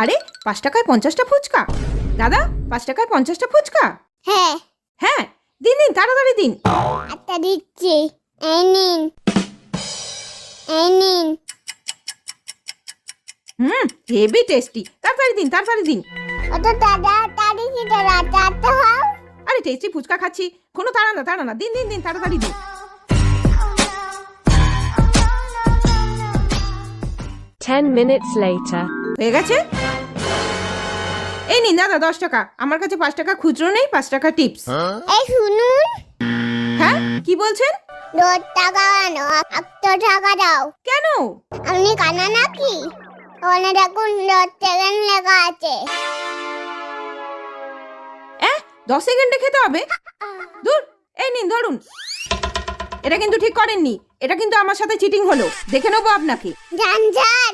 আরে ৫ টাকায় ৫০টা ফুচকা? দাদা ৫ টাকায় ৫০টা ফুচকা? হ্যাঁ হ্যাঁ, দিন দিন, তাড়াতাড়ি দিন। আচ্ছা দিচ্ছি। এই নিন, এই নিন। Heavy tasty. তাড়াতাড়ি দিন, তাড়াতাড়ি দিন। অত তাড়াতাড়ি কি তাড়াতাড়ি হও? আরে টেস্টি ফুচকা খাচ্ছি, কোনো তাড়া না, তাড়া না। দিন দিন দিন, তাড়াতাড়ি দিন। 10 minutes later. হয়ে গেছে? এই নিন দাদা ১০ টাকা। আমার কাছে ৫ টাকা খুচরো নেই, ৫ টাকা টিপস। এই শুনুন, হ্যাঁ, কি বলছেন? ১০ টাকা কেন? ১০০ টাকা দাও। কেন? আপনি কানা নাকি? ওখানে দেখুন ১০ সেকেন্ড লেখা আছে। ১০ সেকেন্ডে খেতে হবে? দূর, এই নিন ধরুন। এটা কিন্তু ঠিক করেননি। এটা কিন্তু আমার সাথে চিটিং হলো। দেখে নেবো আপনাকে। যান যান।